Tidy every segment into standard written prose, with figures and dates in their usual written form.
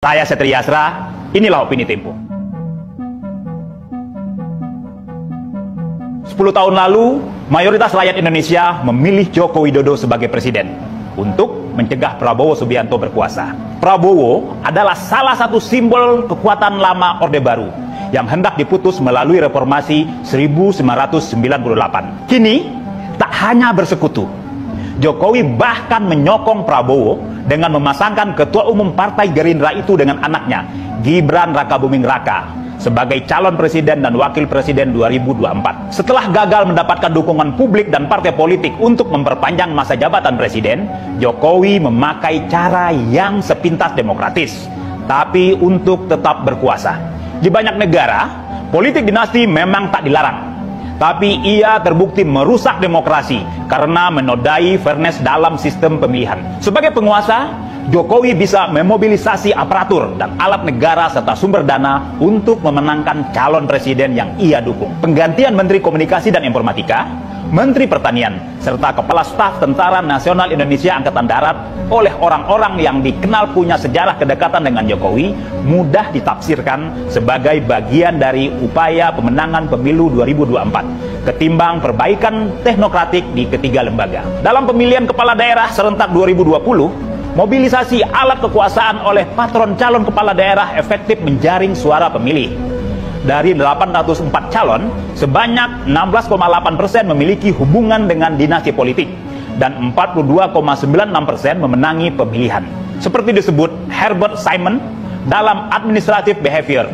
Saya Setria Asra, inilah Opini Tempo. 10 tahun lalu, mayoritas rakyat Indonesia memilih Joko Widodo sebagai presiden untuk mencegah Prabowo Subianto berkuasa. Prabowo adalah salah satu simbol kekuatan lama Orde Baru yang hendak diputus melalui reformasi 1998. Kini, tak hanya bersekutu, Jokowi bahkan menyokong Prabowo dengan memasangkan Ketua Umum Partai Gerindra itu dengan anaknya, Gibran Rakabuming Raka, sebagai calon presiden dan wakil presiden 2024. Setelah gagal mendapatkan dukungan publik dan partai politik untuk memperpanjang masa jabatan presiden, Jokowi memakai cara yang sepintas demokratis, tapi untuk tetap berkuasa. Di banyak negara, politik dinasti memang tak dilarang, tapi ia terbukti merusak demokrasi karena menodai fairness dalam sistem pemilihan. Sebagai penguasa, Jokowi bisa memobilisasi aparatur dan alat negara serta sumber dana untuk memenangkan calon presiden yang ia dukung. Penggantian Menteri Komunikasi dan Informatika, Menteri Pertanian, serta Kepala Staf Tentara Nasional Indonesia Angkatan Darat oleh orang-orang yang dikenal punya sejarah kedekatan dengan Jokowi mudah ditafsirkan sebagai bagian dari upaya pemenangan pemilu 2024 ketimbang perbaikan teknokratik di ketiga lembaga. Dalam pemilihan kepala daerah serentak 2020, mobilisasi alat kekuasaan oleh patron calon kepala daerah efektif menjaring suara pemilih. Dari 804 calon, sebanyak 16,8% memiliki hubungan dengan dinasti politik dan 42,96% memenangi pemilihan. Seperti disebut Herbert Simon dalam Administrative Behavior,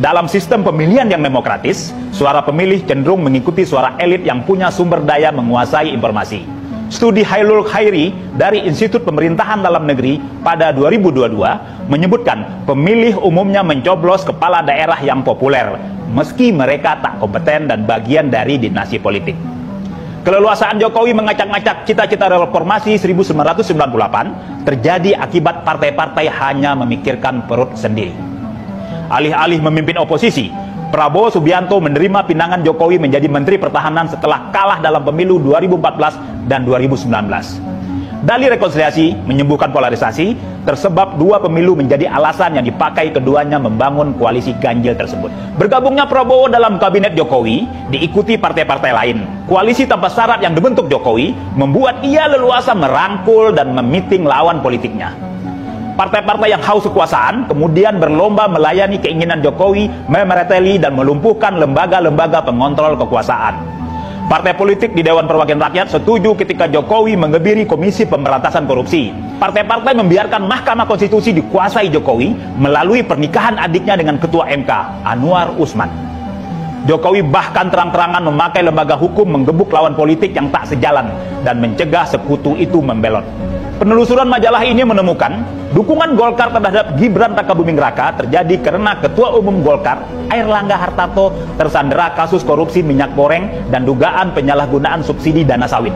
dalam sistem pemilihan yang demokratis, suara pemilih cenderung mengikuti suara elit yang punya sumber daya menguasai informasi. Studi Hailul Khairi dari Institut Pemerintahan Dalam Negeri pada 2022 menyebutkan pemilih umumnya mencoblos kepala daerah yang populer meski mereka tak kompeten dan bagian dari dinasti politik. Keleluasaan Jokowi mengacak-ngacak cita-cita reformasi 1998 terjadi akibat partai-partai hanya memikirkan perut sendiri. Alih-alih memimpin oposisi, Prabowo Subianto menerima pinangan Jokowi menjadi Menteri Pertahanan setelah kalah dalam pemilu 2014 dan 2019. Dalih rekonsiliasi menyembuhkan polarisasi, tersebab dua pemilu menjadi alasan yang dipakai keduanya membangun koalisi ganjil tersebut. Bergabungnya Prabowo dalam kabinet Jokowi diikuti partai-partai lain. Koalisi tanpa syarat yang dibentuk Jokowi membuat ia leluasa merangkul dan memiting lawan politiknya. Partai-partai yang haus kekuasaan kemudian berlomba melayani keinginan Jokowi memereteli dan melumpuhkan lembaga-lembaga pengontrol kekuasaan. Partai politik di Dewan Perwakilan Rakyat setuju ketika Jokowi mengebiri Komisi Pemberantasan Korupsi. Partai-partai membiarkan Mahkamah Konstitusi dikuasai Jokowi melalui pernikahan adiknya dengan Ketua MK, Anwar Usman. Jokowi bahkan terang-terangan memakai lembaga hukum menggebuk lawan politik yang tak sejalan dan mencegah sekutu itu membelot. Penelusuran majalah ini menemukan dukungan Golkar terhadap Gibran Rakabuming Raka terjadi karena Ketua Umum Golkar, Airlangga Hartarto, tersandera kasus korupsi minyak goreng dan dugaan penyalahgunaan subsidi dana sawit.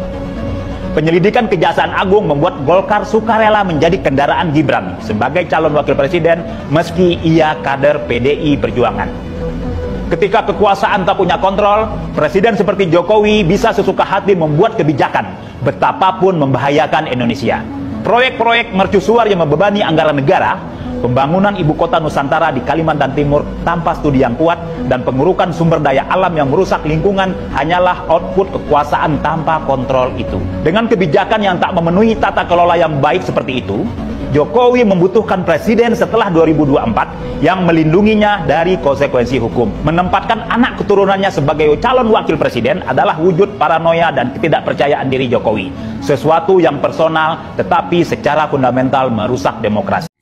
Penyelidikan Kejaksaan Agung membuat Golkar sukarela menjadi kendaraan Gibran sebagai calon wakil presiden meski ia kader PDI Perjuangan. Ketika kekuasaan tak punya kontrol, presiden seperti Jokowi bisa sesuka hati membuat kebijakan betapapun membahayakan Indonesia. Proyek-proyek mercusuar yang membebani anggaran negara, pembangunan ibu kota Nusantara di Kalimantan Timur tanpa studi yang kuat, dan pengurukan sumber daya alam yang merusak lingkungan hanyalah output kekuasaan tanpa kontrol itu. Dengan kebijakan yang tak memenuhi tata kelola yang baik seperti itu, Jokowi membutuhkan presiden setelah 2024 yang melindunginya dari konsekuensi hukum. Menempatkan anak keturunannya sebagai calon wakil presiden adalah wujud paranoia dan ketidakpercayaan diri Jokowi. Sesuatu yang personal tetapi secara fundamental merusak demokrasi.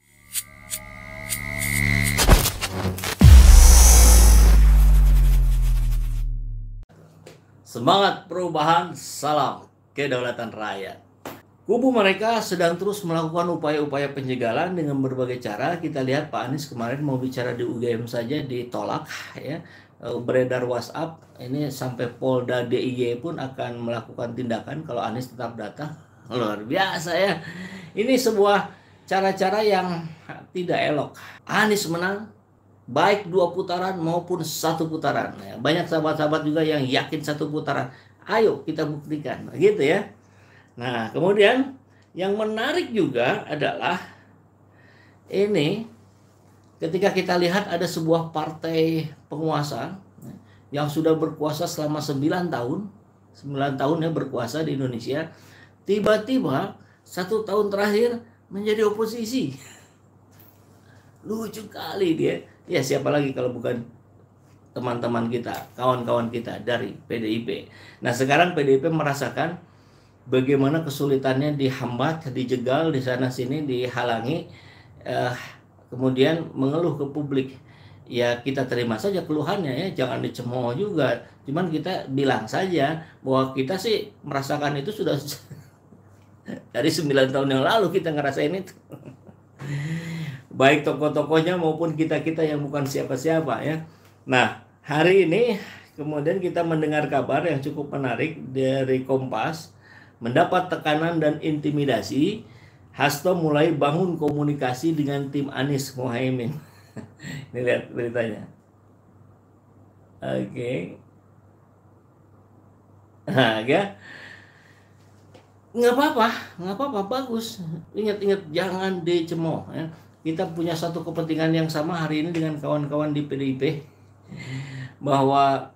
Semangat perubahan, salam kedaulatan rakyat. Kubu mereka sedang terus melakukan upaya-upaya penjagalan dengan berbagai cara. Kita lihat Pak Anies kemarin mau bicara di UGM saja ditolak, ya. Beredar WhatsApp ini sampai Polda DIY pun akan melakukan tindakan kalau Anies tetap datang. Luar biasa ya. Ini sebuah cara-cara yang tidak elok. Anies menang baik 2 putaran maupun 1 putaran. Banyak sahabat-sahabat juga yang yakin 1 putaran. Ayo kita buktikan, gitu ya. Nah, kemudian yang menarik juga adalah ini ketika kita lihat ada sebuah partai penguasa yang sudah berkuasa selama 9 tahun, 9 tahun ya berkuasa di Indonesia, tiba-tiba 1 tahun terakhir menjadi oposisi. Lucu kali dia. Ya siapa lagi kalau bukan teman-teman kita, kawan-kawan kita dari PDIP. Nah sekarang PDIP merasakan bagaimana kesulitannya dihambat, dijegal di sana sini, dihalangi, kemudian mengeluh ke publik. Ya kita terima saja keluhannya ya, jangan dicemooh juga. Cuman kita bilang saja bahwa kita sih merasakan itu sudah dari 9 tahun yang lalu kita ngerasain itu. Baik tokoh-tokohnya maupun kita-kita yang bukan siapa-siapa ya. Nah, hari ini kemudian kita mendengar kabar yang cukup menarik dari Kompas. Mendapat tekanan dan intimidasi, Hasto mulai bangun komunikasi dengan tim Anies Mohaimin. Ini lihat beritanya. Oke. Nah, ya. Nggak apa-apa, bagus. Ingat-ingat, jangan dicemooh. Ya. Kita punya satu kepentingan yang sama hari ini dengan kawan-kawan di PDIP, bahwa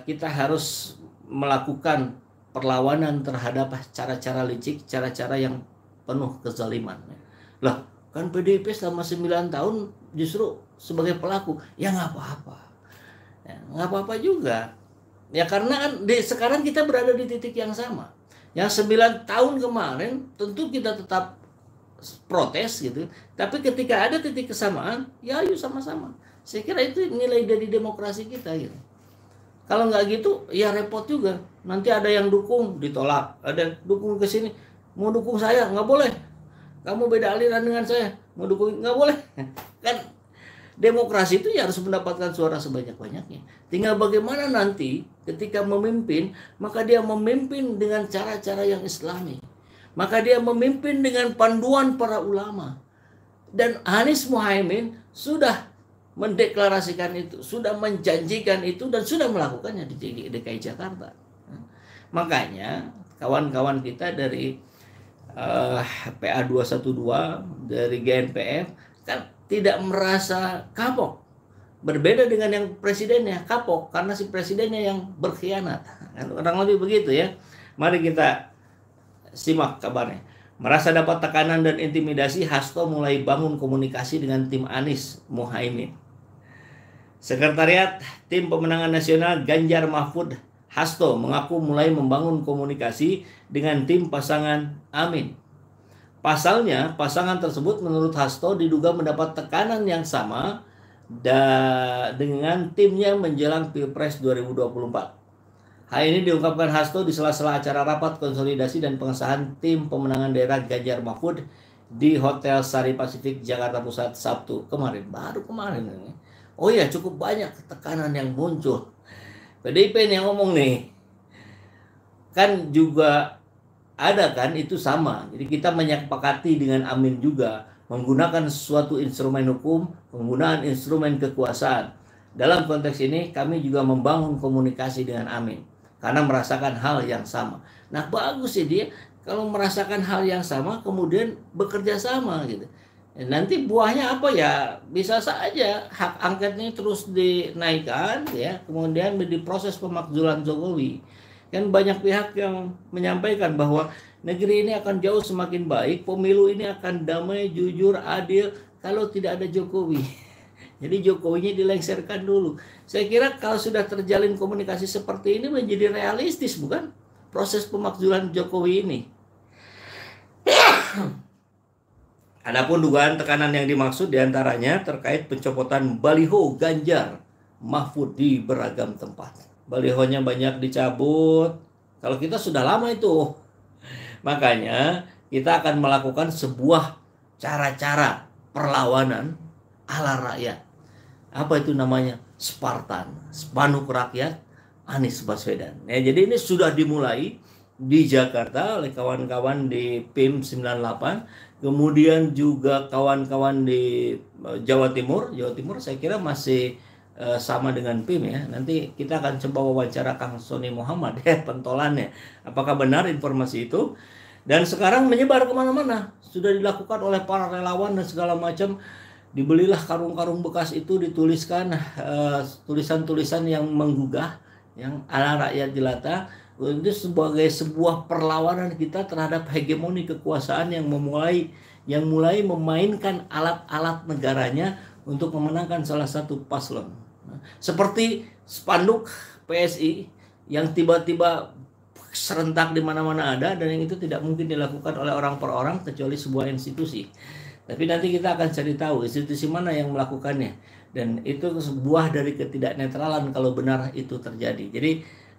kita harus melakukan perlawanan terhadap cara-cara licik, cara-cara yang penuh kezaliman. Lah, kan PDIP selama 9 tahun justru sebagai pelaku. Ya nggak apa-apa. Ya, nggak apa-apa juga. Ya karena kan sekarang kita berada di titik yang sama. Yang 9 tahun kemarin tentu kita tetap protes gitu. Tapi ketika ada titik kesamaan, ya ayo sama-sama. Saya kira itu nilai dari demokrasi kita gitu. Kalau nggak gitu, ya repot juga. Nanti ada yang dukung, ditolak. Ada yang dukung ke sini, mau dukung saya, nggak boleh. Kamu beda aliran dengan saya, mau dukung, nggak boleh. Kan demokrasi itu ya harus mendapatkan suara sebanyak-banyaknya. Tinggal bagaimana nanti ketika memimpin, maka dia memimpin dengan cara-cara yang islami. Maka dia memimpin dengan panduan para ulama. Dan Anies Mohaimin sudah mendeklarasikan itu, sudah menjanjikan itu, dan sudah melakukannya di DKI Jakarta. Makanya kawan-kawan kita dari PA 212 dari GNPF kan tidak merasa kapok. Berbeda dengan yang presidennya kapok karena si presidennya yang berkhianat. Kurang lebih begitu ya. Mari kita simak kabarnya. Merasa dapat tekanan dan intimidasi, Hasto mulai bangun komunikasi dengan tim Anies Mohaimin. Sekretariat Tim Pemenangan Nasional Ganjar Mahfud Hasto mengaku mulai membangun komunikasi dengan tim pasangan Amin. Pasalnya, pasangan tersebut menurut Hasto diduga mendapat tekanan yang sama dengan timnya menjelang Pilpres 2024. Hal ini diungkapkan Hasto di sela-sela acara rapat konsolidasi dan pengesahan tim pemenangan daerah Ganjar Mahfud di Hotel Sari Pasifik, Jakarta Pusat, Sabtu kemarin. Baru kemarin ini. Oh iya, cukup banyak tekanan yang muncul. PDIP yang ngomong nih. Kan juga ada kan itu sama. Jadi kita menyepakati dengan Amin juga menggunakan suatu instrumen hukum, penggunaan instrumen kekuasaan. Dalam konteks ini kami juga membangun komunikasi dengan Amin karena merasakan hal yang sama. Nah, bagus sih dia kalau merasakan hal yang sama kemudian bekerja sama gitu. Nanti buahnya apa ya? Bisa saja hak angket ini terus dinaikkan ya, kemudian diproses pemakzulan Jokowi. Kan banyak pihak yang menyampaikan bahwa negeri ini akan jauh semakin baik, pemilu ini akan damai, jujur, adil kalau tidak ada Jokowi. Jadi Jokowinya dilengsarkan dulu. Saya kira kalau sudah terjalin komunikasi seperti ini menjadi realistis, bukan? Proses pemakzulan Jokowi ini. Adapun dugaan tekanan yang dimaksud diantaranya terkait pencopotan baliho Ganjar Mahfud di beragam tempat. Balihonya banyak dicabut. Kalau kita sudah lama itu. Makanya kita akan melakukan sebuah cara-cara perlawanan ala rakyat. Apa itu namanya? Spartan, spanduk rakyat Anies Baswedan. Ya, jadi ini sudah dimulai di Jakarta oleh kawan-kawan di PIM 98, kemudian juga kawan-kawan di Jawa Timur. Jawa Timur saya kira masih sama dengan PIM ya. Nanti kita akan coba wawancara Kang Sony Muhammad ya, pentolannya. Apakah benar informasi itu? Dan sekarang menyebar kemana-mana. Sudah dilakukan oleh para relawan dan segala macam. Dibelilah karung-karung bekas itu, dituliskan tulisan-tulisan yang menggugah, yang ala rakyat jelata. Itu sebagai sebuah perlawanan kita terhadap hegemoni kekuasaan yang mulai memainkan alat-alat negaranya untuk memenangkan salah satu paslon. Seperti spanduk PSI yang tiba-tiba serentak di mana-mana ada, dan yang itu tidak mungkin dilakukan oleh orang per orang kecuali sebuah institusi. Tapi nanti kita akan cari tahu institusi mana yang melakukannya, dan itu sebuah dari ketidaknetralan kalau benar itu terjadi. Jadi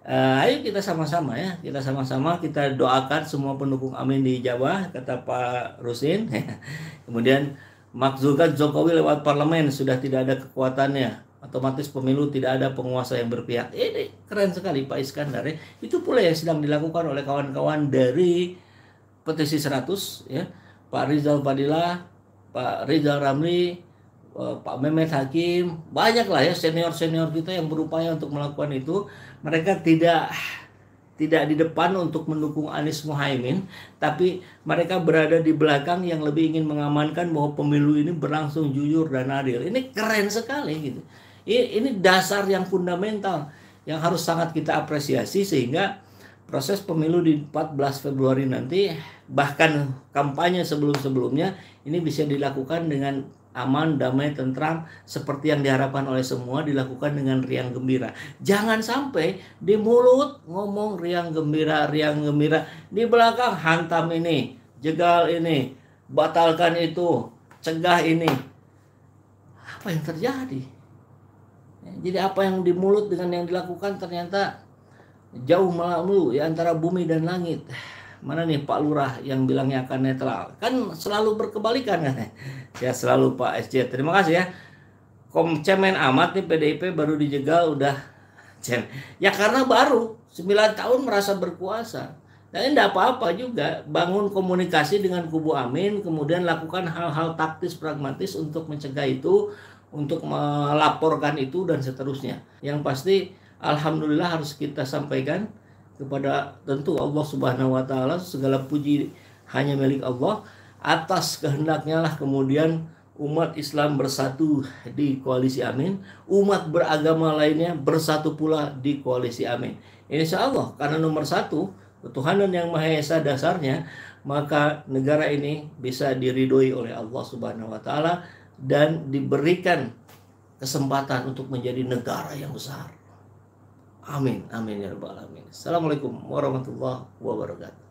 ayo kita sama-sama ya, kita doakan semua pendukung Amin di Jawa, kata Pak Rusin. Kemudian makzulkan Jokowi lewat parlemen, sudah tidak ada kekuatannya, otomatis pemilu tidak ada penguasa yang berpihak. Ini keren sekali Pak Iskandar ya. Itu pula yang sedang dilakukan oleh kawan-kawan dari petisi 100 ya, Pak Rizal Fadila, Pak Rizal Ramli, Pak Mehmet Hakim, banyaklah ya senior-senior kita yang berupaya untuk melakukan itu. Mereka tidak di depan untuk mendukung Anies Muhaimin, tapi mereka berada di belakang yang lebih ingin mengamankan bahwa pemilu ini berlangsung jujur dan adil. Ini keren sekali gitu. Ini dasar yang fundamental yang harus sangat kita apresiasi, sehingga proses pemilu di 14 Februari nanti, bahkan kampanye sebelum-sebelumnya, ini bisa dilakukan dengan aman, damai, tentram, seperti yang diharapkan oleh semua, dilakukan dengan riang gembira. Jangan sampai di mulut ngomong riang gembira, di belakang hantam ini, jegal ini, batalkan itu, cegah ini. Apa yang terjadi? Jadi apa yang di mulut dengan yang dilakukan ternyata jauh melalu ya, antara bumi dan langit. Mana nih Pak Lurah yang bilangnya akan netral? Kan selalu berkebalikan kan. Ya selalu Pak SJ. Terima kasih ya. Cemen amat nih PDIP baru dijegal udah ya karena baru 9 tahun merasa berkuasa. Dan ini tidak apa-apa juga. Bangun komunikasi dengan kubu Amin, kemudian lakukan hal-hal taktis pragmatis untuk mencegah itu, untuk melaporkan itu dan seterusnya. Yang pasti alhamdulillah harus kita sampaikan kepada tentu Allah Subhanahu wa taala, segala puji hanya milik Allah. Atas kehendaknya lah kemudian umat Islam bersatu di koalisi Amin, umat beragama lainnya bersatu pula di koalisi Amin. Insya Allah, karena nomor satu ketuhanan yang Maha Esa dasarnya, maka negara ini bisa diridhoi oleh Allah Subhanahu wa taala dan diberikan kesempatan untuk menjadi negara yang besar. Amin, amin ya rabbal alamin. Assalamualaikum warahmatullahi wabarakatuh.